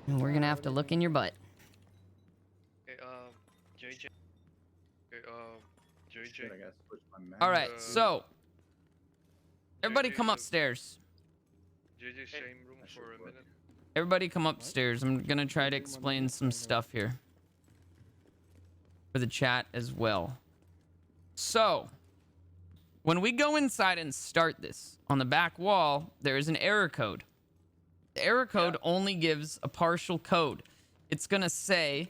And we're gonna have to look in your butt. Okay, JJ. Okay, JJ. Shit, I gotta switch my mouse. All right, so everybody JJ, come upstairs. JJ, same room That should for a work. minute. Everybody come upstairs. I'm gonna try to explain some stuff here for the chat as well. So, when we go inside and start this, on the back wall, there is an error code. The error code only gives a partial code. It's gonna say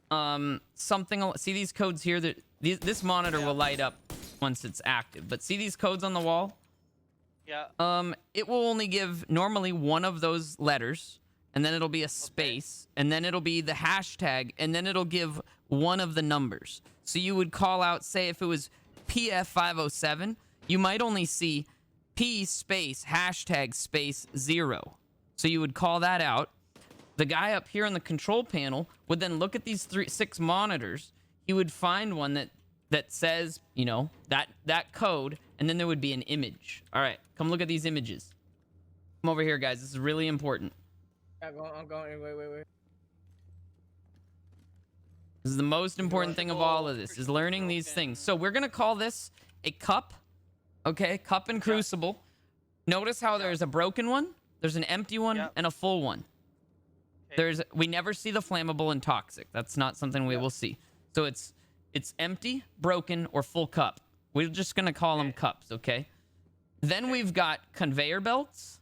something. See these codes here? That this monitor will light up once it's active. But see these codes on the wall? Yeah. It will only give normally one of those letters, and then it'll be a space, and then it'll be the hashtag, and then it'll give one of the numbers. So you would call out, say if it was PF507, you might only see P space hashtag space 0. So you would call that out. The guy up here on the control panel would then look at these 6 monitors. He would find one that says, you know, that code, and then there would be an image. All right, come look at these images. Come over here, guys. This is really important. I'm going. Wait. This is the most important thing of all of this, is learning these things. So we're going to call this a cup, okay? Cup and crucible. Notice how there's a broken one, there's an empty one, and a full one. We never see the flammable and toxic. That's not something we will see. So it's empty, broken, or full cup. We're just going to call them cups, okay? Then we've got conveyor belts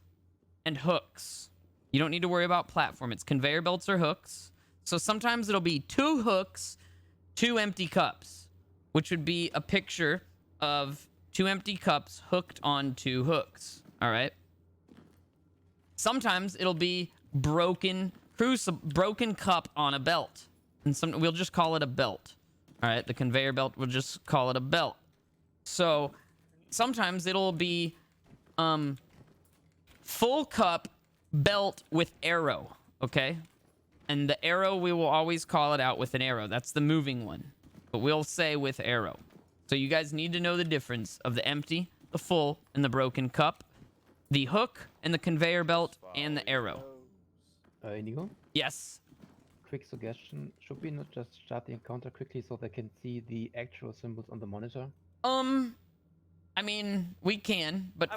and hooks. You don't need to worry about platform. It's conveyor belts or hooks. So sometimes it'll be 2 hooks, 2 empty cups, which would be a picture of 2 empty cups hooked on 2 hooks. All right. Sometimes it'll be broken cup on a belt, and we'll just call it a belt. All right. The conveyor belt, we'll just call it a belt. So sometimes it'll be full cup belt with arrow. Okay. And the arrow, we will always call it out with an arrow. That's the moving one. But we'll say with arrow. So you guys need to know the difference of the empty, the full, and the broken cup. The hook, and the conveyor belt, and the arrow. Inigo? Yes? Quick suggestion. Should we not just start the encounter quickly so they can see the actual symbols on the monitor? I mean, we can, but I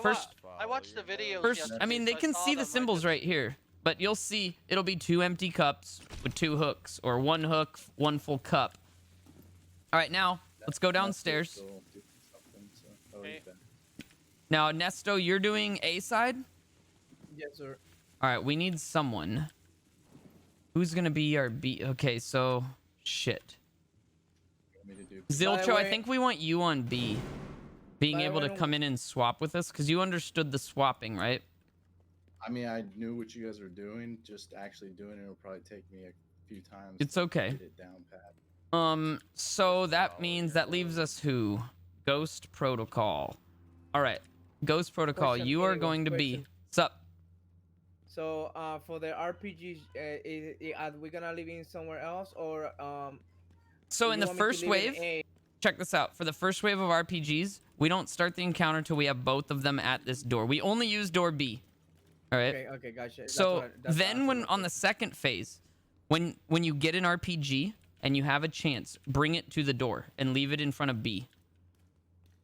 watched the video. I mean, they can see the symbols right here. But you'll see it'll be 2 empty cups with 2 hooks, or 1 hook, 1 full cup. All right, now let's go downstairs. Now, Nesto, you're doing A side? Yes, sir. All right, we need someone. Who's going to be our B? Okay, so shit. Zilcho, I think we want you on B. Being able to come in and swap with us, because you understood the swapping, right? I mean, I knew what you guys were doing. Just actually doing it will probably take me a few times. It's okay. To get it down pat. So that means that leaves us who? Ghost Protocol. All right, Ghost Protocol. You are going to be. Sup? So, for the RPGs, are we gonna live in somewhere else, or So in the first wave, check this out. For the first wave of RPGs, we don't start the encounter till we have both of them at this door. We only use door B. All right. Okay, gotcha. So then, when on the second phase, when you get an RPG and you have a chance, bring it to the door and leave it in front of B.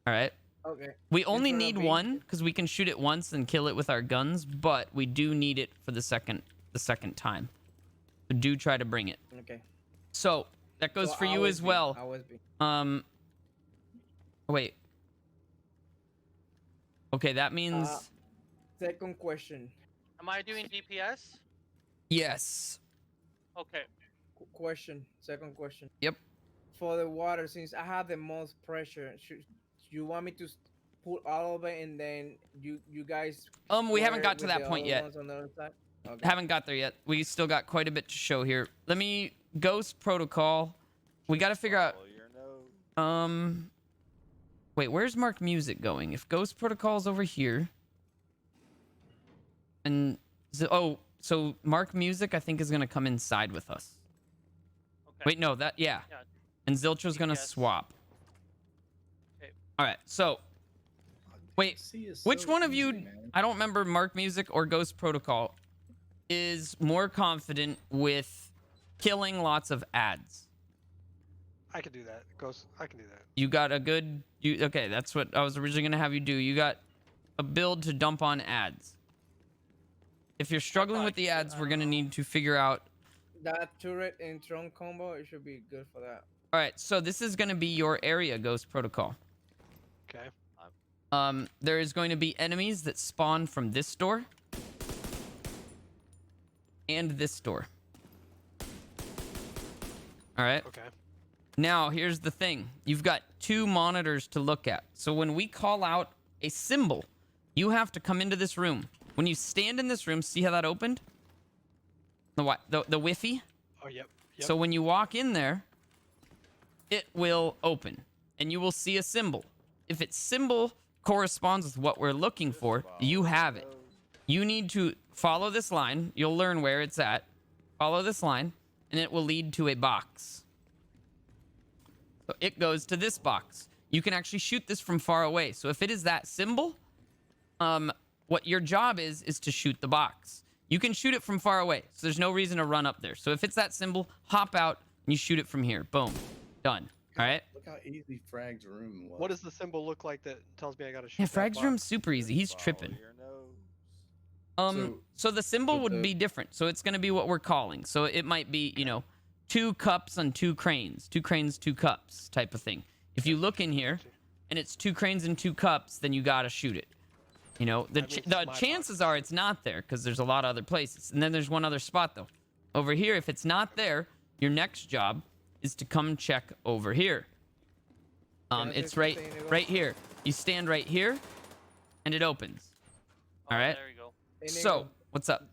All right. Okay. We only need one because we can shoot it once and kill it with our guns, but we do need it for the second time. So do try to bring it. Okay. So that goes for you as well. Wait. Okay, that means. Second question. Am I doing DPS? Yes. Okay. Second question. Yep. For the water, since I have the most pressure, should you want me to put all of it and then you guys? We haven't got to that point yet. On the other side? Okay. Haven't got there yet. We still got quite a bit to show here. Let me Ghost Protocol. We got to figure out. Wait, where's Mark Music going? If Ghost Protocol's over here. And so Mark Music, I think, is gonna come inside with us. Okay. Wait, no, yeah. And Zilcho's gonna swap. Okay. All right, so wait, which one of you? I don't remember Mark Music or Ghost Protocol. is more confident with killing lots of ads? I can do that. Ghost, I can do that. You got a good... Okay, that's what I was originally going to have you do. You got a build to dump on ads. If you're struggling with the ads, we're going to need to figure out... That turret and drone combo, it should be good for that. All right, so this is going to be your area, Ghost Protocol. Okay. There is going to be enemies that spawn from this door and this door. All right. Okay. Now, here's the thing. You've got 2 monitors to look at. So when we call out a symbol, you have to come into this room. When you stand in this room, see how that opened? The Wi-Fi? Oh, yep. So when you walk in there, it will open and you will see a symbol. If its symbol corresponds with what we're looking for, you have it. You need to follow this line. You'll learn where it's at. Follow this line and it will lead to a box. So it goes to this box. You can actually shoot this from far away. So if it is that symbol, what your job is to shoot the box. You can shoot it from far away. So there's no reason to run up there. So if it's that symbol, hop out and you shoot it from here. Boom. Done. All right. Look how easy Frag's room was. What does the symbol look like that tells me I gotta shoot? Yeah, that Frag's box? room's super easy. He's tripping. So the symbol would be different. So it's going to be what we're calling. So it might be, 2 cups on 2 cranes, 2 cranes, 2 cups type of thing. If you look in here and it's 2 cranes and 2 cups, then you got to shoot it. The chances are it's not there because there's a lot of other places. And then there's one other spot though. Over here, if it's not there, your next job is to come check over here. It's right here. You stand right here and it opens. All right. There you go. Hey, So, Nico, what's up?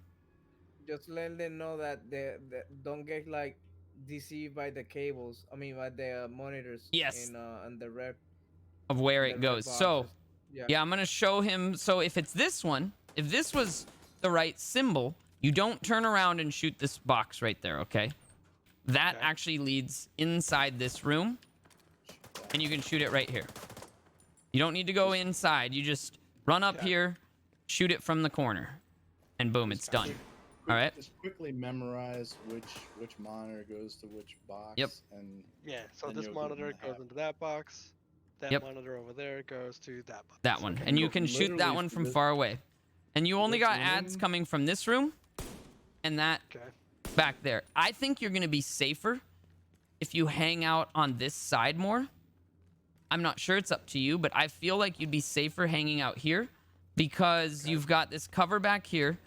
just let them know that they don't get like deceived by the cables. I mean, by the monitors. Yes. And the red. Of where the it red goes. So, boxes. yeah, I'm going to show him. So if it's this one, if this was the right symbol, you don't turn around and shoot this box right there, okay? That actually leads inside this room, and you can shoot it right here. You don't need to go inside. You just run up here, shoot it from the corner, and boom, it's done. All right? Just quickly memorize which monitor goes to which box. Yep. And Yeah. So then this you'll give them monitor the goes hat. into that box. That Yep. monitor over there goes to that box. That one. And you can shoot that Literally one from this- far away. And you only this got ads room? coming from this room and that Okay. back there. I think you're going to be safer if you hang out on this side more. I'm not sure, it's up to you, but I feel like you'd be safer hanging out here because you've got this cover back here.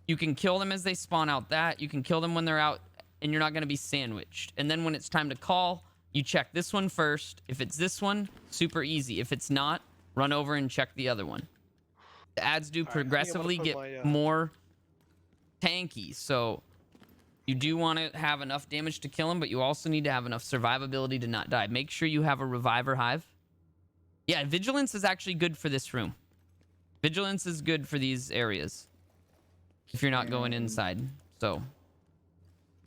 You can kill them as they spawn out that. You can kill them when they're out and you're not going to be sandwiched. And then when it's time to call, you check this one first. If it's this one, super easy. If it's not, run over and check the other one. The ads do All right, I think I'm gonna progressively put get my, more tanky, so you do want to have enough damage to kill him, but you also need to have enough survivability to not die. Make sure you have a reviver hive. Yeah, vigilance is actually good for this room. Vigilance is good for these areas if you're not going inside. So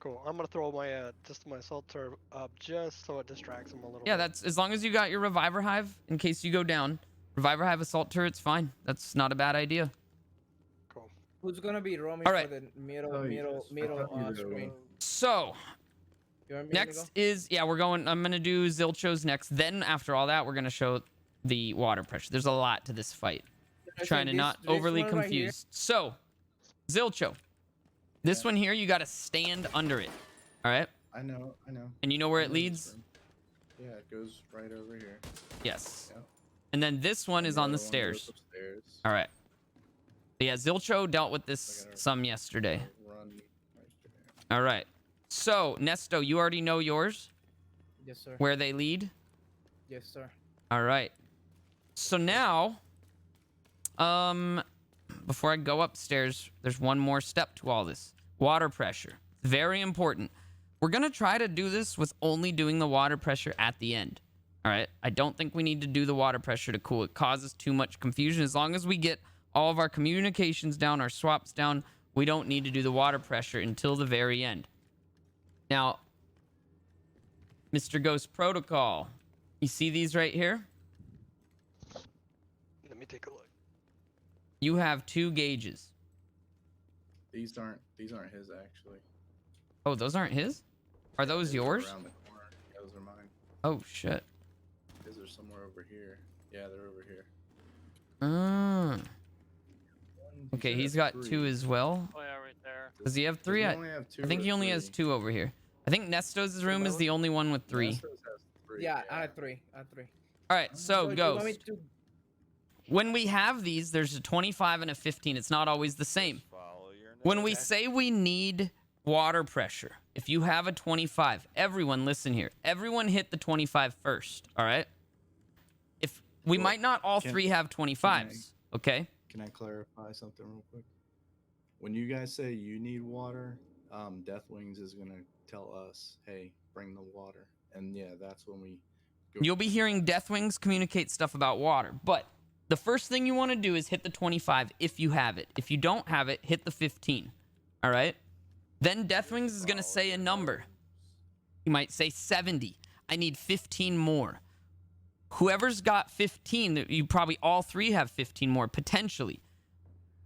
Cool. I'm gonna throw my just my assault turret up just so it distracts them a little. yeah, bit. that's as long as you got your reviver hive in case you go down. Reviver hive assault turret's fine. That's not a bad idea. Cool. Who's gonna be roaming All right. for the middle Oh, yes. screen? So You want me to next go? is, yeah, I'm gonna do Zilcho's next. Then after all that, we're gonna show the water pressure. There's a lot to this fight. I Trying think to not this overly one right here- confused. So, Zilcho, this one here, you got to stand under it. All right, I know. and you know where I it know this leads? room. Yeah, it goes right over here. Yes. Yep. And then this one is on the other one goes stairs. upstairs. All right. Yeah, Zilcho dealt with this gotta- some yesterday. Run right there. All right. So, Nesto, you already know yours, Yes, sir. where they lead. Yes, sir. All right. So now, before I go upstairs, there's one more step to all this. Water pressure. Very important. We're going to try to do this with only doing the water pressure at the end. All right? I don't think we need to do the water pressure to cool. It causes too much confusion. As long as we get all of our communications down, our swaps down, we don't need to do the water pressure until the very end. Now, Mr. Ghost Protocol, you see these right here? Let me take a look. You have 2 gauges. These aren't his actually. Oh, those aren't his? Are those They're yours? Around the corner. Yeah, those are mine. Oh shit. His are somewhere over here. Yeah, they're over here. Ah. He Okay, should he's have got 3. 2 as well. Oh yeah, right there. Does he have Does 3? he I only have 2 think or he only has 3? 2 over here. I think Nestos' room is the only one with 3. Nestos has 3. Yeah, I had 3. I had 3. All right, so you want me Ghost. to? When we have these, there's a 25 and a 15. It's not always the same. When we say we need water pressure, if you have a 25, everyone listen here. Everyone hit the 25 first, all right? If we Well, might not all can- 3 have 25s, okay? Can I clarify something real quick? When you guys say you need water, Deathwings is gonna tell us, "Hey, bring the water," and yeah, that's when we. Go You'll be hearing Deathwings communicate stuff about water, but the first thing you want to do is hit the 25 if you have it. If you don't have it, hit the 15. All right? Then Deathwings is going to say a number. He might say 70. I need 15 more. Whoever's got 15, you probably all 3 have 15 more, potentially.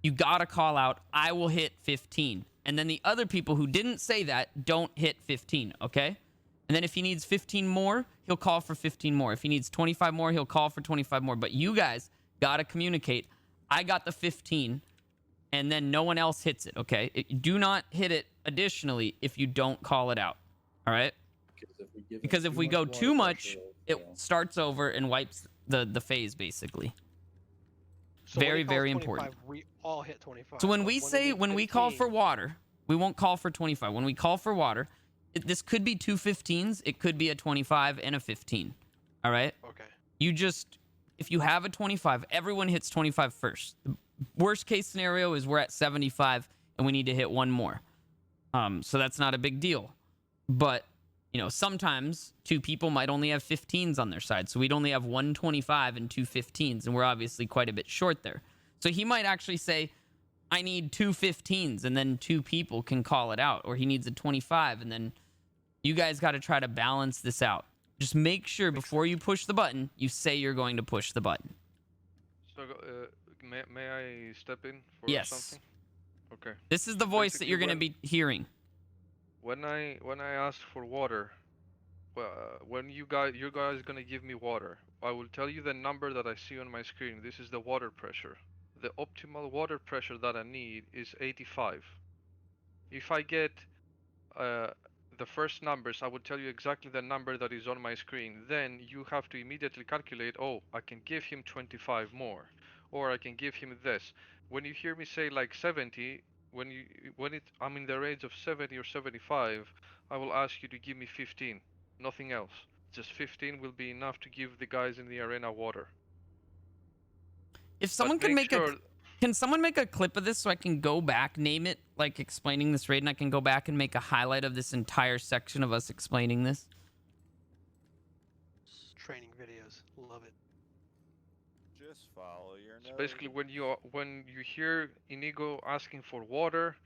You got to call out, I will hit 15. And then the other people who didn't say that don't hit 15, okay? And then if he needs 15 more, he'll call for 15 more. If he needs 25 more, he'll call for 25 more. But you guys got to communicate, I got the 15, and then no one else hits it, okay? Do not hit it additionally if you don't call it out, all right? Because if we go too much, it starts over and wipes the phase, basically. So when Very, he calls very 25, important. We all hit 25. So when but we say, hit when we call 15, for water, we won't call for 25. When we call for water, this could be 2 15s. It could be a 25 and a 15. All right? Okay. You just, if you have a 25, everyone hits 25 first. The worst case scenario is we're at 75 and we need to hit 1 more. So that's not a big deal. But, you know, sometimes 2 people might only have 15s on their side. So we'd only have 1 25 and 2 15s. And we're obviously quite a bit short there. So he might actually say, I need 2 15s, and then 2 people can call it out. Or he needs a 25, and then you guys got to try to balance this out. Just make sure before you push the button, you say you're going to push the button. So, may I step in for Yes. something? Okay. This is the voice that Basically, you're going to be hearing. When I ask for water, when you guys gonna give me water, I will tell you the number that I see on my screen. This is the water pressure. The optimal water pressure that I need is 85. If I get the first numbers, I will tell you exactly the number that is on my screen. Then you have to immediately calculate, oh, I can give him 25 more, or I can give him this. When you hear me say like 70, when I'm in the range of 70 or 75, I will ask you to give me 15, nothing else. Just 15 will be enough to give the guys in the arena water. If someone But can make make sure- can someone make a clip of this so I can go back, name it, like explaining this raid, and I can go back and make a highlight of this entire section of us explaining this? Training videos. Love it. Just follow your nose. So basically, when you hear Inigo asking for water,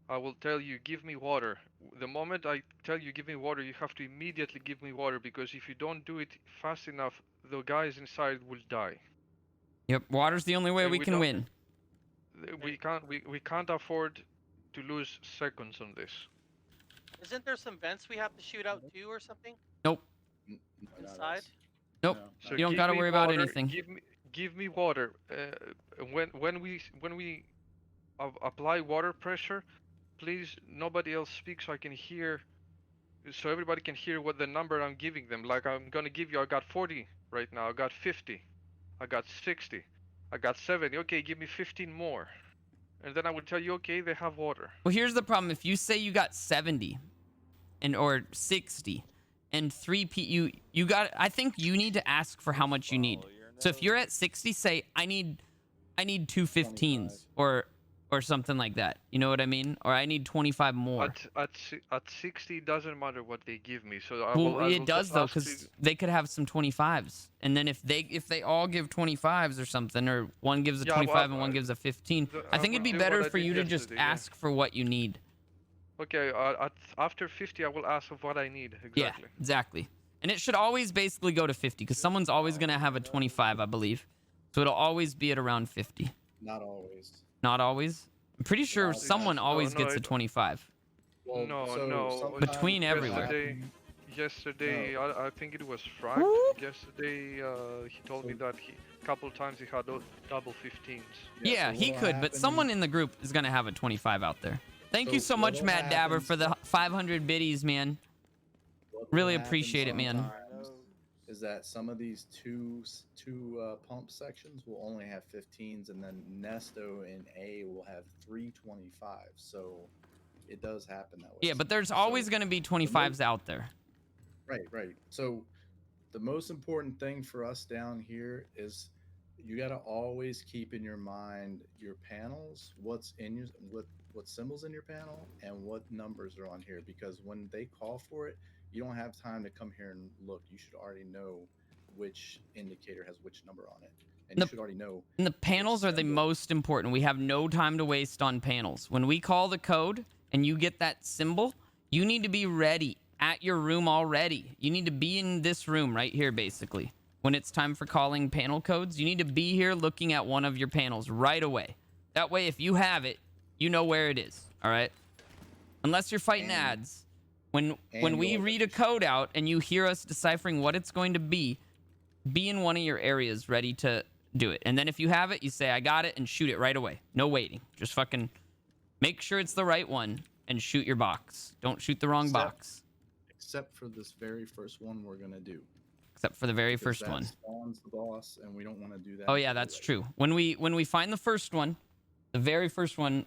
I will tell you, give me water. The moment I tell you, give me water, you have to immediately give me water, because if you don't do it fast enough, the guys inside will die. Yep, water's the only way And we we can don't- win. We can't afford to lose seconds on this. Isn't there some vents we have to shoot out too or something? Nope. Not Inside? us. Nope. No. So You don't give gotta me worry about water, anything. Give me water. When we apply water pressure, please nobody else speak so I can hear, so everybody can hear what the number I'm giving them. Like I'm gonna give you, I got 40 right now. I got 50. I got 60. I got 70. Okay, give me 15 more, and then I will tell you, okay, they have water. Well, here's the problem. If you say you got 70 or 60 and 3 you got, I think you need to ask for how much you need. So if you're at 60, say I need 2 15s or something like that. You know what I mean? Or I need 25 more. At 60, it doesn't matter what they give me. So I Well, will it does just though, ask because you- they could have some 25s, and then if they all give 25s or something, or one gives a Yeah, well, 25 and one gives a 15, I think it'd be will do better what I for did you to just yesterday, yeah. ask for what you need. Okay, after 50, I will ask of what I need exactly. Yeah, exactly. And it should always basically go to 50, because someone's always gonna have a 25, I believe. So it'll always be at around 50. Not always. Not always. I'm pretty sure Wow. someone No, always no, gets a it- 25. Well, No, so no. sometimes Between what'll everywhere. happen- Yesterday, No. I think it was Fragged. Whoop. Yesterday, he told me So- that couple times he had double 15s. Yeah, so he what'll could, but happen- someone in the group is gonna have a 25 out there. Thank you So so much, what'll Mad Dabber, happen- for the 500 biddies, man. what will Really happen appreciate it, man. sometimes Is that some of these two pump sections will only have 15s, and then Nesto and A will have 325s. So it does happen that way. Yeah, but there's sometimes. always So- gonna be 25s out there. Right. So the most important thing for us down here is you got to always keep in your mind your panels, what's in your what symbols in your panel, and what numbers are on here. Because when they call for it, you don't have time to come here and look. You should already know which indicator has which number on it, and you should already know. And the panels are the symbol. most important. We have no time to waste on panels. When we call the code and you get that symbol, you need to be ready at your room already. You need to be in this room right here, basically. When it's time for calling panel codes, you need to be here looking at one of your panels right away. That way, if you have it, you know where it is, all right? Unless you're fighting And- ads. When and we you'll- read a code out and you hear us deciphering what it's going to be in one of your areas ready to do it. And then if you have it, you say, I got it, and shoot it right away. No waiting. Just fucking make sure it's the right one and shoot your box. Don't shoot the wrong box. Except for this very first one we're gonna do. Except for the very because first that one. spawns the boss, and we don't want to do that. Oh yeah, until that's later. true. When we find the first one, the very first one,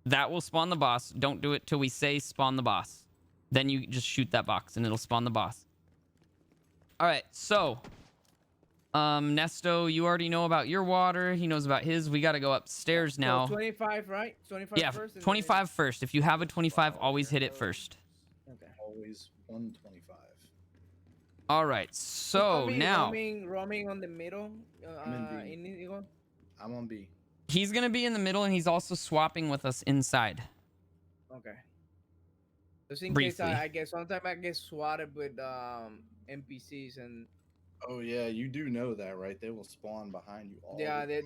that will spawn the boss. Don't do it till we say spawn the boss. Then you just shoot that box and it'll spawn the boss. All right, so Nesto, you already know about your water. He knows about his. We got to go upstairs now. 25, right? 25 Yeah, first. and then- 25 first. If you have a 25, always hit it first. Okay. Always 125. All right, so Roaming- now roaming on the middle. I'm in B. Inigo. I'm on B. he's gonna be in the middle, and he's also swapping with us inside. Okay. Just in case Briefly. I get sometimes I get swatted with NPCs and Oh yeah, you do know that, right? They will spawn behind you all. yeah, the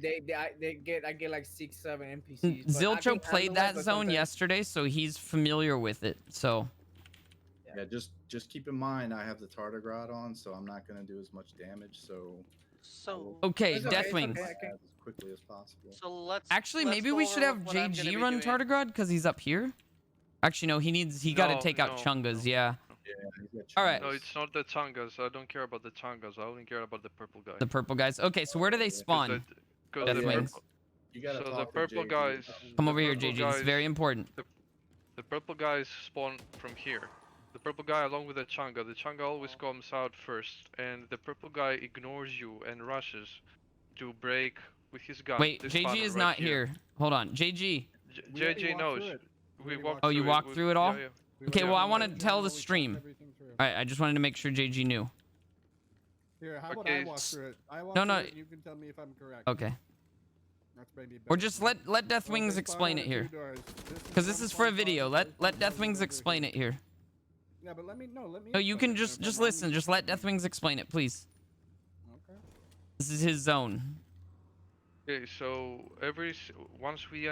I get like 6, 7 NPCs. but I can Zilcho handle played it, that but zone sometimes- yesterday, so he's familiar with it. So Yeah, just keep in mind I have the tardigrade on, so I'm not gonna do as much damage. So So okay, It's okay, it's Deathwings. okay. as quickly as possible. so let's Actually, let's maybe go we over should have what I'm gonna JG be run doing. Tardigrade because he's up here. Actually, no, he got to No, take out no, Chungas. no. Yeah, Yeah, he's got All right. No, chungus. it's not the Changas. I don't care about the Changas. I only care about the purple guy. the purple guys. Okay, so where do they Yeah, 'cause spawn? Because Oh, the yeah. Deathwings. purple, You gotta so the talk to purple JG guys. about it. Come the over here, purple JG. This is guys- very important. The purple guys spawn from here. The purple guy along with the Changa. The Changa always comes out first, and the purple guy ignores you and rushes to break with his gun. Wait, this JG panel is right not here. Hold on, JG. JJ knows. We walked Oh, you through walked it. through it all? Yeah, Okay, well, I want to Yeah. tell the stream. All right, I just wanted to make sure JG knew. Here, how about Okay, I walk through it? I walk No, through no. it and you can tell me if I'm correct. Okay, That's maybe or better. just let Well, Deathwings they explain spawn it over here, 2 doors. because this one is for a spawn video. over, Let this one Deathwings spawn over explain here. it here. Yeah, but let me let me. No, you can explain it, just and if I'm listen. wrong- Just let Deathwings explain it, please. Okay. This is his zone. Okay, so once we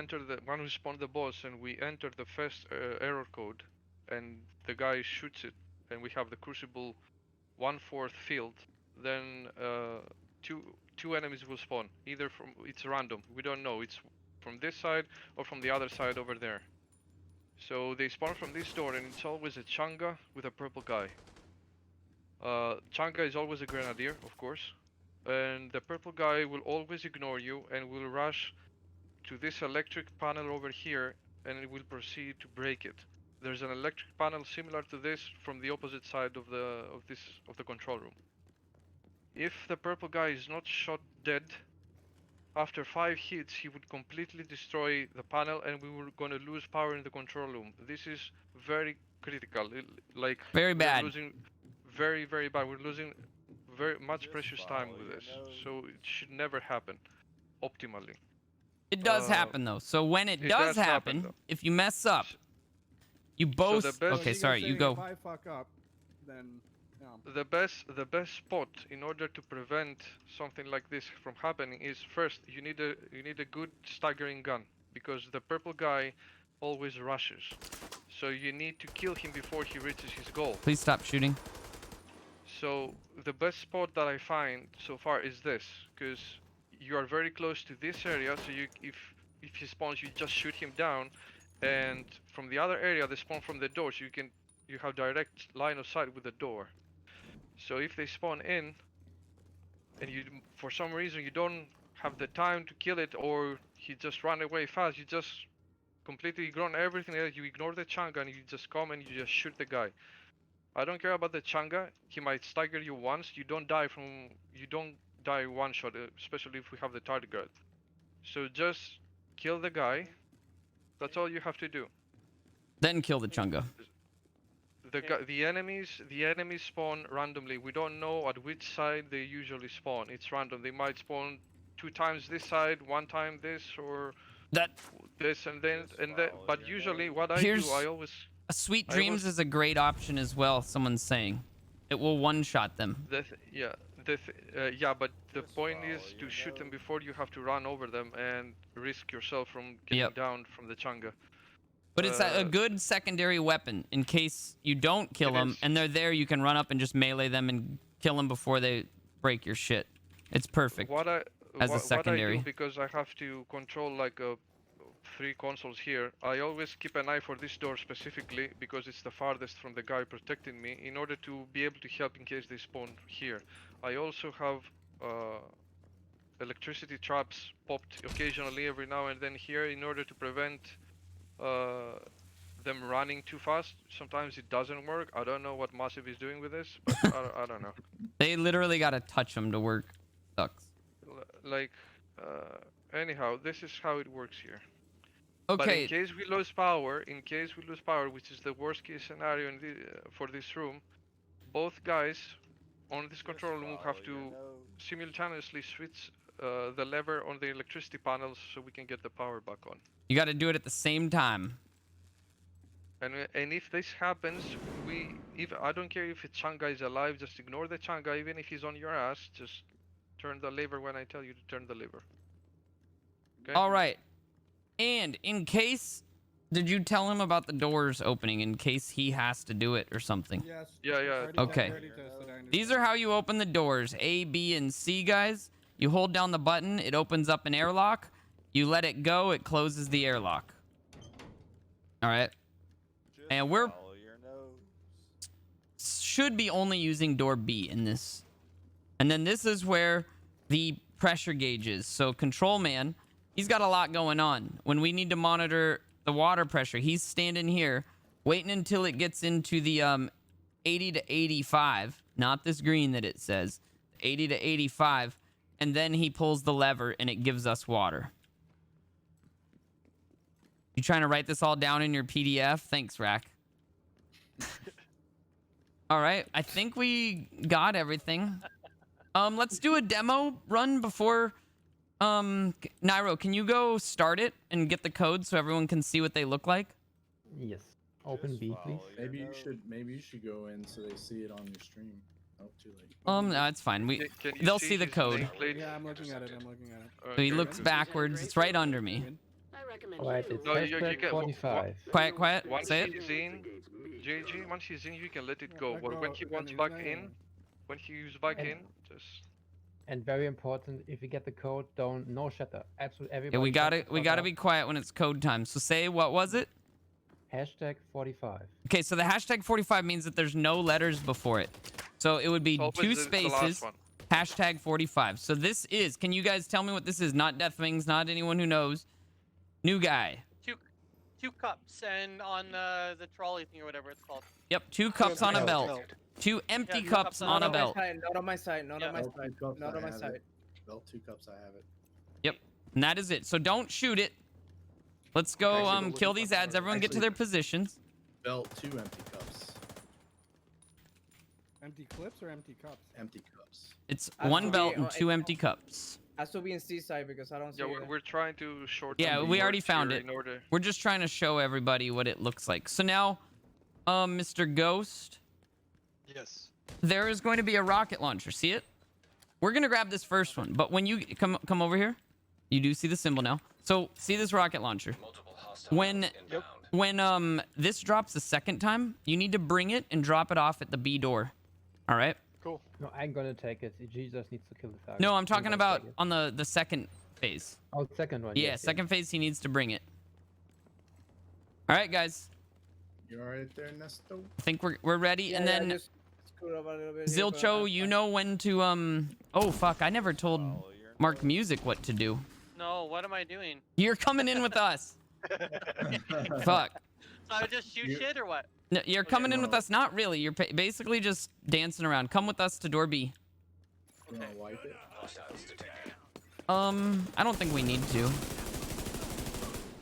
spawn the boss and we enter the first error code, and the guy shoots it, and we have the crucible 1/4 filled, then two enemies will spawn. Either it's random. We don't know. It's from this side or from the other side over there. So they spawn from this door, and it's always a Changa with a purple guy. Changa is always a grenadier, of course. And the purple guy will always ignore you and will rush to this electric panel over here, and it will proceed to break it. There's an electric panel similar to this from the opposite side of the control room. If the purple guy is not shot dead, after 5 hits he would completely destroy the panel, and we were gonna lose power in the control room. This is very critical. Like Very we're bad. losing very, very bad. We're losing very much Just precious time follow with your this, nose. so it should never happen. Optimally. It does Uh, happen though. So when it it does does happen, happen, though. if you mess up, you both. the best- So Okay, you're sorry. You saying go. If I fuck up, then The best spot in order to prevent something like this from happening is first you need a good staggering gun, because the purple guy always rushes. So you need to kill him before he reaches his goal. Please stop shooting. So the best spot that I find so far is this, because you are very close to this area. So if he spawns, you just shoot him down, and from the other area they spawn from the door. So you have direct line of sight with the door. So if they spawn in, and you for some reason you don't have the time to kill it, or he just run away fast, you just completely ignore everything else. You ignore the changa and you just come and you just shoot the guy. I don't care about the changa. He might stagger you once. You don't die one shot, especially if we have the target guard. So just kill the guy. That's all you have to do. Then kill the chunga. The enemies spawn randomly. We don't know at which side they usually spawn. It's random. They might spawn 2 times this side, 1 time this, or That this and then but usually what I Here's- do, I always Sweet I Dreams is a great option as well. Someone's saying it will one-shot them. yeah, but the Just point is follow to your shoot them nose. before you have to run over them and risk yourself from getting Yep. down from the changa. But it's a Uh, good secondary weapon in case you don't kill It them is. and they're there. You can run up and just melee them and kill them before they break your shit. It's perfect. What I as a what I secondary. do, because I have to control like 3 consoles here, I always keep an eye for this door specifically because it's the farthest from the guy protecting me, in order to be able to help in case they spawn here. I also have electricity traps popped occasionally every now and then here, in order to prevent them running too fast. Sometimes it doesn't work. I don't know what Massive is doing with this, but I don't know. They literally got to touch them to work. Sucks. Like, anyhow, this is how it works here. But in Okay. case we lose power, which is the worst case scenario in for this room, both guys on this control room will have to simultaneously switch the lever on the electricity panels so we can get the power back on. You got to do it at the same time. And if this happens, I don't care if the changa is alive, just ignore the changa. Even if he's on your ass, just turn the lever when I tell you to turn the lever. Okay? All right. And in case, did you tell him about the doors opening in case he has to do it or something? Yes. Yeah, already Okay. already tested, I understand. These are how you open the doors. A, B, and C, guys. You hold down the button. It opens up an airlock. You let it go. It closes the airlock. All right. Just And we're- follow your nose. Should be only using door B in this. And then this is where the pressure gauge is. So control man, he's got a lot going on. When we need to monitor the water pressure, he's standing here waiting until it gets into the 80 to 85, not this green that it says, 80 to 85, and then he pulls the lever and it gives us water. You trying to write this all down in your PDF? Thanks, Rack. All right, I think we got everything. Let's do a demo run before. Nairo, can you go start it and get the code so everyone can see what they look like? Yes. Open Just B, please. follow your Maybe you nose. should go in so they see it on your stream. Oh, too late. No, it's fine. Can you They'll see the his code. nameplate? Yeah, I'm looking at it. So he Okay, looks good. backwards. It's right under me. Alright, it's No, you hashtag get- 45. Quiet. Once Say it. he's in, JG, once he's in, you can let it Yeah, go. let But when go, he and wants he's back there. in, when he is back And- in, just And very important, if you get the code, no shatter. Absolutely everybody. Yeah, we shut the gotta fuck be up. quiet when it's code time. So say, what was it? Hashtag 45. Okay, so the hashtag 45 means that there's no letters before it. So it would be always 2 the last spaces, one. hashtag 45. So this is, can you guys tell me what this is? Not Death Wings, not anyone who knows. New guy. Two cups and on the trolley thing or whatever it's called. Yep, 2 cups on a belt. belt. 2 empty two cups cups on a belt. Not on my side. Not Yeah. on my Belt side. 2 cups, Not I on my have side. it. Belt 2 cups, I have it. Yep, and that is it. So don't shoot it. Let's go Actually, kill these ads. Everyone get to their positions. Belt 2 empty cups. Empty clips or empty cups? Empty cups. It's I 1 should belt be- and 2 empty cups. I still be in C side because I don't see Yeah, it. we're trying to shorten. Yeah, the we already words found here it. In order. We're just trying to show everybody what it looks like. So now, Mr. Ghost, Yes. there is going to be a rocket launcher. See it? We're gonna grab this first one, but when you come over here, you do see the symbol now. So see this rocket launcher. When this drops the second time, you need to bring it and drop it off at the B door. All right. Cool. No, I'm gonna take it. He just needs to kill the target. No, I'm I'm talking gonna about take it. on the second phase. Oh, the second one. Yeah, yes, second phase he needs to bring it. All right, guys. You all right there, Nesto? I think we're ready. Yeah, and yeah, then just screwed up a little bit here, but Zilcho, I'm you fine. know when to Oh fuck! I never told Follow your Mark nose. Music what to do. No, what am I doing? You're coming in with us. Fuck. So I just shoot You- shit or what? No, you're Okay. coming in with No. us. Not really. You're basically just dancing around. Come with us to door B. You wanna wipe it? I don't think we need to.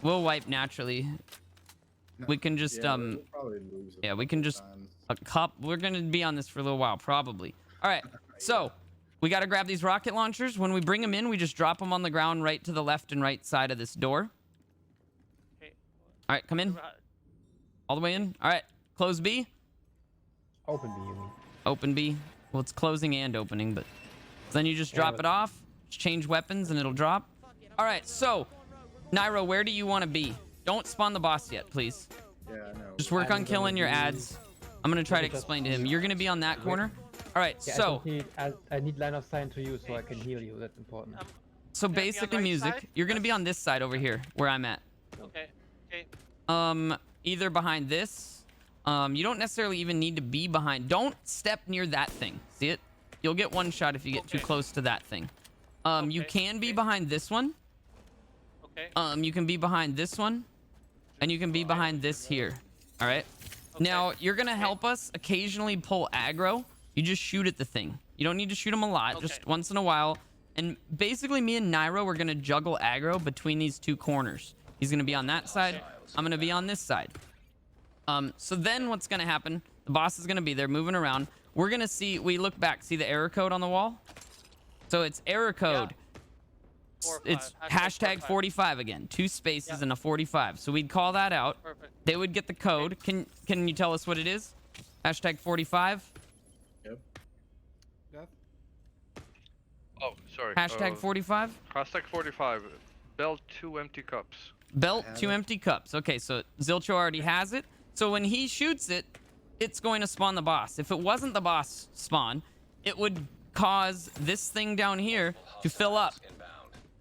We'll wipe naturally. No. We can just Yeah, we'll probably lose a yeah, we couple can just times. a cup. We're gonna be on this for a little while, probably. All right. So we got to grab these rocket launchers. When we bring them in, we just drop them on the ground right to the left and right side of this door. Okay. All right, come in. All the way in. All right. Close B. Open B, you mean? Open B. Well, it's closing and opening, but then you just Yeah, drop but- it off, just change weapons, and it'll drop. All right. So, Nairo, where do you want to be? Don't spawn the boss yet, please. Yeah, I know. Just work I'm on killing gonna your be- ads. I'm gonna try to Just- explain to him. You're gonna be on that corner. All right. Yeah, So. I need line of sight to you so I can heal you. That's important. So Gonna be on the basically, right music. side? You're gonna be on this side over here, where I'm at. Okay. Okay. Either behind this. You don't necessarily even need to be behind. Don't step near that thing. See it? You'll get one shot if you get too Okay. close to that thing. You Okay, can be okay. behind this one. Okay. You can be behind this one, and you can be behind this here. All right. Now you're gonna help us occasionally pull aggro. You just shoot at the thing. You don't need to shoot them a lot. Just Okay. once in a while. And basically, me and Nairo, we're gonna juggle aggro between these two corners. He's gonna be on that side. I'm gonna be on this side. So then what's gonna happen? The boss is gonna be there, moving around. We're gonna see. We look back. See the error code on the wall? So it's error code. 4 or 5. It's hashtag 45 again. 2 spaces Yeah. and a 45. So we'd call that out. Perfect. They would get the code. Can you tell us what it is? Hashtag 45. Yep. Death? Oh, sorry. Hashtag 45. Hashtag 45. Belt 2 empty cups. Belt have 2 it. empty cups. Okay, so Zilcho already has it. So when he shoots it, it's going to spawn the boss. If it wasn't the boss spawn, it would cause this thing down here to fill up.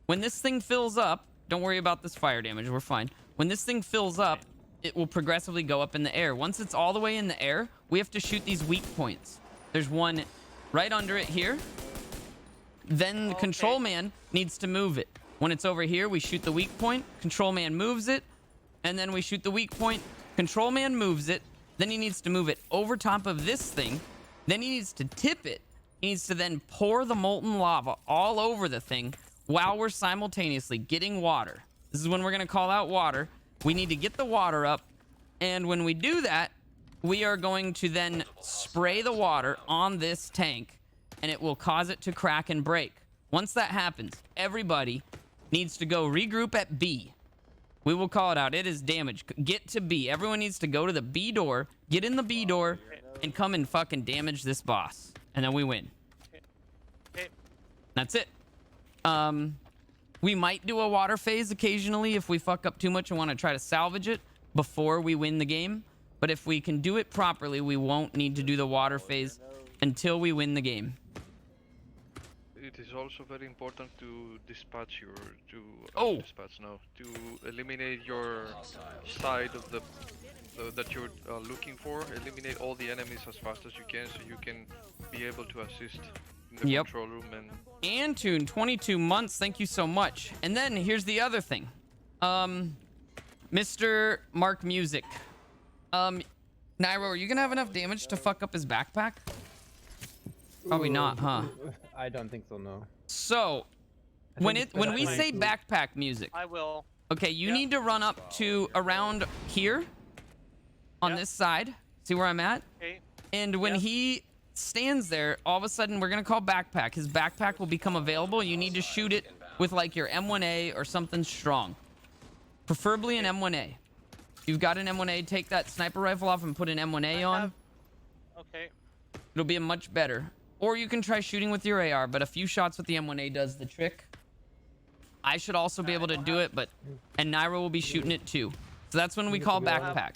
When this thing fills up, don't worry about this fire damage. We're fine. When this thing fills up, it will progressively go up in the air. Once it's all the way in the air, we have to shoot these weak points. There's one right under it here. Then the control man needs to move it. When it's over here, we shoot the weak point. Control man moves it. And then we shoot the weak point. Control man moves it. Then he needs to move it over top of this thing. Then he needs to tip it. He needs to then pour the molten lava all over the thing while we're simultaneously getting water. This is when we're going to call out water. We need to get the water up. And when we do that, we are going to then spray the water on this tank, and it will cause it to crack and break. Once that happens, everybody needs to go regroup at B. We will call it out. It is damage. Get to B. Everyone needs to go to the B door, get in the B door, and come and fucking damage this boss. And then we win. Okay. That's it. We might do a water phase occasionally if we fuck up too much and want to try to salvage it before we win the game. But if we can do it properly, we won't need to do the water phase until we win the game. It is also very important to dispatch your Oh. dispatch no to eliminate your side of the that you're looking for. Eliminate all the enemies as fast as you can, so you can be able to assist in the Yep. control room. And Antune, 22 months. Thank you so much. And then here's the other thing. Mr. Mark Music. Nairo, are you gonna have enough damage to fuck up his backpack? Probably not, huh? I don't think so, no. So, I when think it's when better we to say do- backpack music, I will. okay, you Yeah. need to run up to around here on Yeah. this side. See where I'm at? Okay. And when Yeah. he stands there, all of a sudden we're gonna call backpack. His backpack will become available. You need to shoot it with like your M1A or something strong, preferably an M1A. If you've got an M1A, take that sniper rifle off and put an M1A I on. have- Okay. It'll be a much better. Or you can try shooting with your AR, but a few shots with the M1A does the trick. I should also be able to do it, but and Nairo will be shooting it too. So that's when we Yeah, call to be honest- backpack.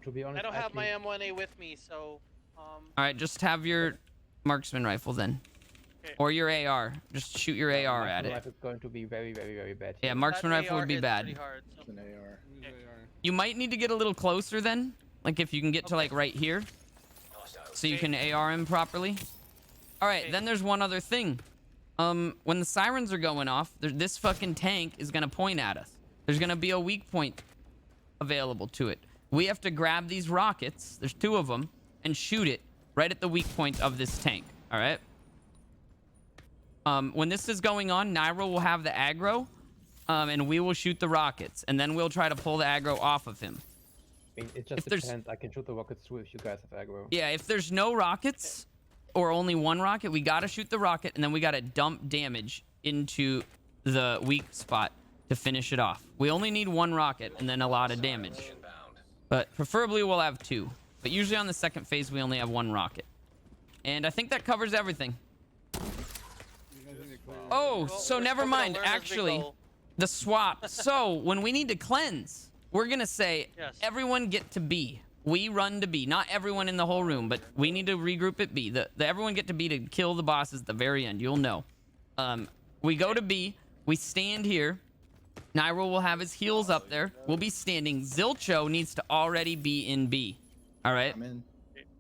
To be honest, I don't have my actually- M1A with me, so All right, just have your marksman rifle then, Okay. or your AR. Just shoot your AR my at it. life is going to be very, very, very bad. Yeah, here. marksman that rifle AR would be hits bad. pretty hard, so- It's an AR. Use AR. You might need to get a little closer then, like if you can get to Okay. like right here, so you Okay. can AR him properly. All right, Okay. then there's one other thing. When the sirens are going off, this fucking tank is gonna point at us. There's gonna be a weak point available to it. We have to grab these rockets, there's 2 of them, and shoot it right at the weak point of this tank. All right. When this is going on, Nairo will have the aggro, and we will shoot the rockets, and then we'll try to pull the aggro off of him. I mean, it if just there's- depends. I can shoot the rockets too if you guys have aggro. Yeah, if there's no rockets or only one rocket, we gotta shoot the rocket, and then we gotta dump damage into the weak spot to finish it off. We only need 1 rocket and then a lot of damage. But preferably we'll have 2. But usually on the second phase, we only have 1 rocket. And I think that covers everything. You guys need to clear. Oh, Well, so we're never still gonna mind. learn as we Actually, go. the swap. So when we need to cleanse, we're gonna say Yes. everyone get to B. We run to B. Not everyone in the whole room, but we need to regroup at B. The everyone get to B to kill the bosses at the very end. You'll know. We go to B. We stand here. Nairo will have his heels up there. We'll be standing. Zilcho needs to already be in B. All right. I'm in.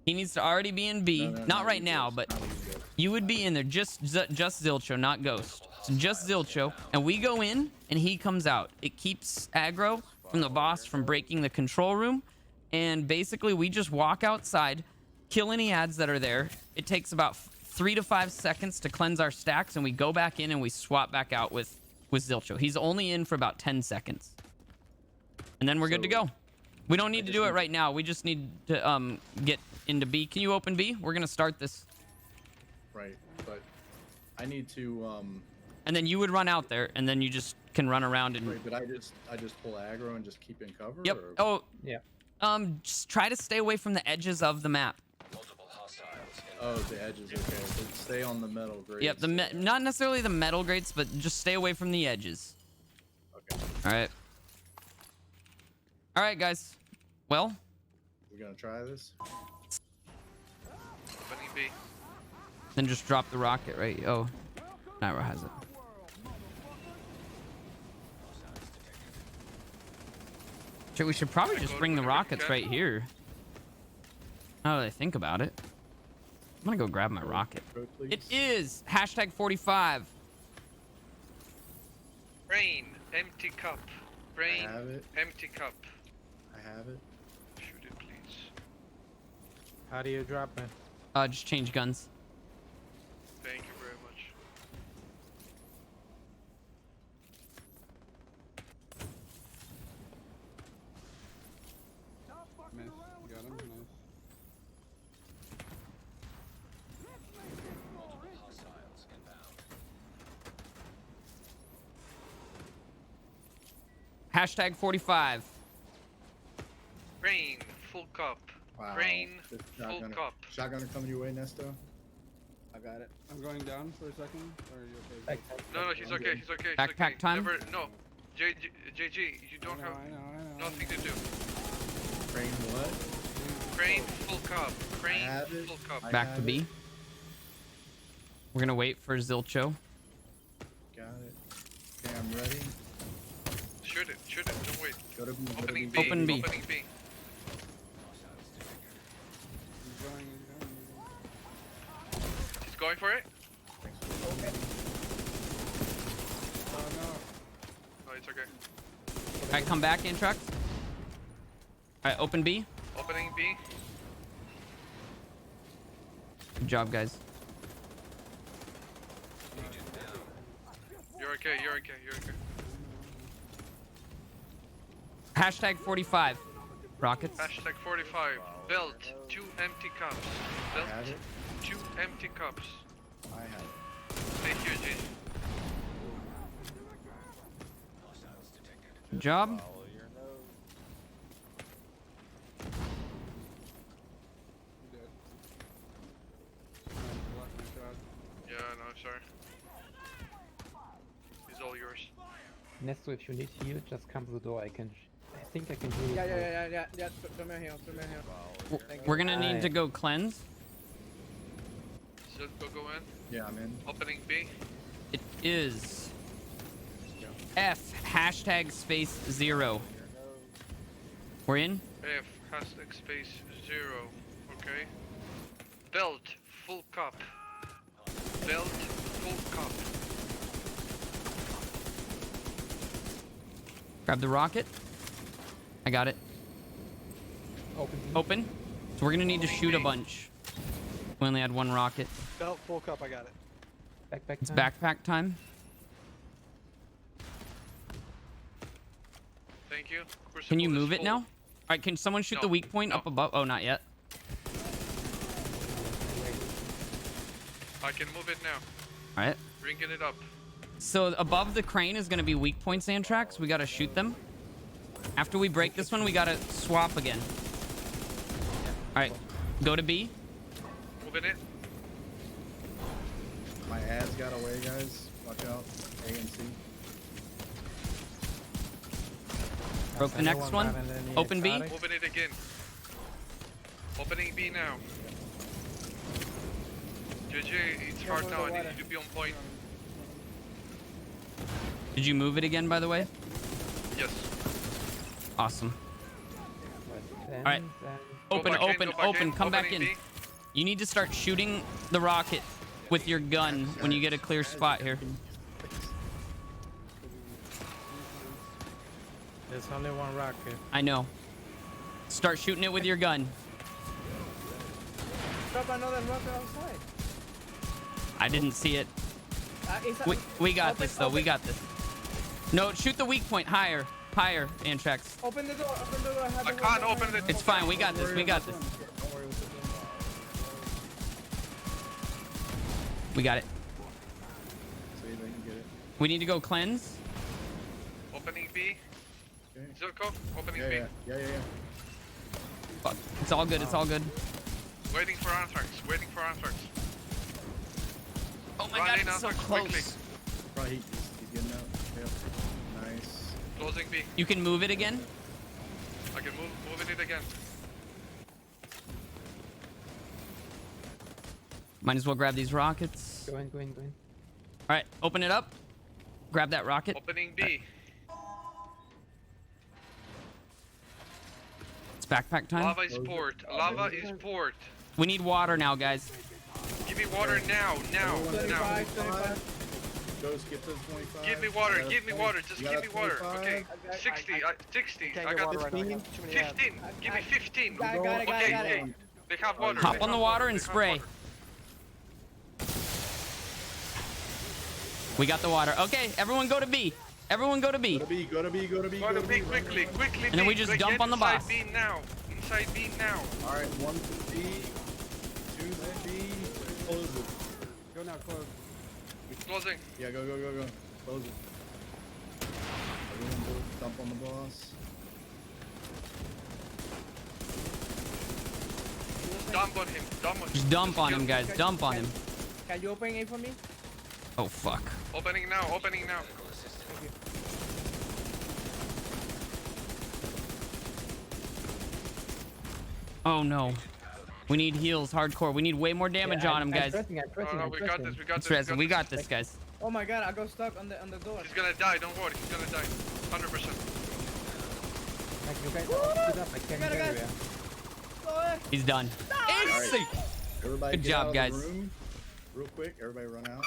He needs to already be in B. No, Not right you now, guys. but Not you guys. you would be in there. Just Zilcho, not Ghost. So just Zilcho. And we go in, and he comes out. It keeps aggro from the boss from breaking the control room. And basically, we just walk outside, kill any ads that are there. It takes about 3 to 5 seconds to cleanse our stacks, and we go back in and we swap back out with Zilcho. He's only in for about 10 seconds. And then we're good to So, go. We don't need to just do it need- right now. We just need to get into B. Can you open B? We're going to start this. Right, but I need to And then you would run out there, and then you just can run around and... wait, but I just pull aggro and just keep in cover. Yep. Or? Oh, Yeah. just try to stay away from the edges of the map. Oh, the edges. Okay, so stay on the metal grades. Yep, not necessarily the metal grates, but just stay away from the edges. Okay, All right. All right, guys. Well, we're gonna try this. Opening B. then just drop the rocket, right? Oh, Nairo has it. Shit, we should probably just bring the rockets right here. Now that I think about it. I'm gonna go grab my rocket. Go, please. It is hashtag 45. Brain, empty cup. Brain, I have it. empty cup. I have it. Shoot it, please. How do you drop it? Just change guns. Thank you very much. Miss. Got him. Nice. Hashtag 45. Brain, full cup. Wow. Brain, This full shotgunner- cup. Shotgunner coming your way, Nesto. I got it. I'm going down for a second. Or are you okay? No, he's okay. He's okay. He's Backpack okay. time? Never, no. JG, you don't have I know. nothing to do. Brain what? Brain, full cup. Brain, have it. full cup. I Back to have B. it. We're gonna wait for Zilcho. Got it. Okay, I'm ready. Shoot it. Shoot it. Don't wait. Go to B. Go to Opening B. B. Open B. Opening B. He's going. He's going for it. Oh no. No, it's okay. All right, come back, Introx. All right, open B. Opening B. Good job, guys. You're okay. You're okay. You're okay. Hashtag 45. Rockets. Hashtag 45. Belt. 2 empty cups. Belt. I have it. 2 empty cups. I have it. Stay here, JG. Good job. Follow your nose. You dead. Block my shot. Yeah, no, sorry. He's all yours. Nesto, if you need heal, just come to the door. I think I can heal you. Yeah. Throw me a heal. Thank you. We're gonna need to go cleanse. Zilko, go in. Yeah, I'm in. Opening B. It is F #space0. We're in. F #space 0. Okay. Belt full cup. Belt full cup. Grab the rocket. I got it. Open. So we're gonna need to shoot a bunch. We only had one rocket. Belt full cup. I got it. Backpack It's time. backpack time. Thank you. Can you Crucible is move it full. now? All right, can someone shoot No, the weak point no. up above? Oh, not yet. I can move it now. All right. Bringing it up. So above the crane is going to be weak points and tracks. We got to shoot them. After we break this one, we got to swap again. All right. Go to B. Moving it. My ads got away, guys. Watch out. A and C. Broke the next one. Open B. Moving it again. Opening B now. JJ, it's hard now. I need you to be on point. Did you move it again, by the way? Yes. Awesome. All right. Open, Go back open, in, go back open. in. Come back Opening in. B. You need to start shooting the rocket with your gun when you get a clear spot here. There's only one rocket. I know. Start shooting it with your gun. Drop another rocket outside. I didn't see it. Inside. We got Open- this, though. We open- got this. No, shoot the weak point higher. Higher, Antrax. Open the door. Open the door. I have I the can't door. open it. It's fine. We got this. We got this. Don't worry with the game. We got it. See if they can get it. We need to go cleanse. Opening B. Okay. Zilko, opening Yeah, B. yeah. Fuck. It's all good. It's all good. Waiting for Anthrax. Waiting for Anthrax. Oh my Run god, in, it's so Anthrax, close. quickly. Probably he's getting out. Yep. Nice. Closing B. You can move it again. I can moving it again. Might as well grab these rockets. Go in. All right, open it up. Grab that rocket. Opening B. It's backpack time. Lava is port. Lava is port. We need water now, guys. Give me water now. Now. 25. Ghost, get to the 25. Give me water. You got a Give me 20 water. Just you give got me a water. 25? Okay. 60. 60. Can't I get got water right now. I got too many ads. 15. Give me 15. Got it. Okay. They have water. Hop they on the have water and they have spray. water. We got the water. Okay, everyone go to B. Everyone go to B. Go to B, go to B, go to B, Go to B quickly. Quickly. And then we just Get dump on the inside boss. B now. Inside B now. Alright, 1 to B, 2 to B, close it. Go now, close. Closing. Yeah, go. Close it. Everyone go dump on the boss. Dump on him. Dump on him. Just dump on kill him, guys. Dump on him. Can you open it for me? Oh, fuck. Opening now. Opening now. Oh, no. We need heals hardcore. We need way more damage on him, guys. No, we got this. We got this. Stress. We got this, guys. Oh my god, I got stuck on the door. He's gonna die. Don't worry. He's gonna die. 100%. You guys speed up. I can't Got it, get guys. area. Go ahead. He's done. Easy. Everybody Good get job, out of guys. the room. Real quick, everybody run out.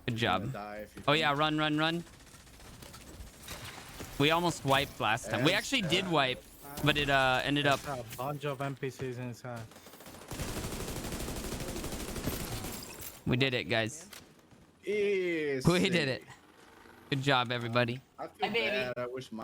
Good You're gonna job. die if you Oh, don't. yeah. Run. We almost wiped last time. We actually did wipe, but it ended up... There's a bunch of NPCs inside. We did it, guys. Yes. We did it. Good job, everybody. I feel bad. I wish my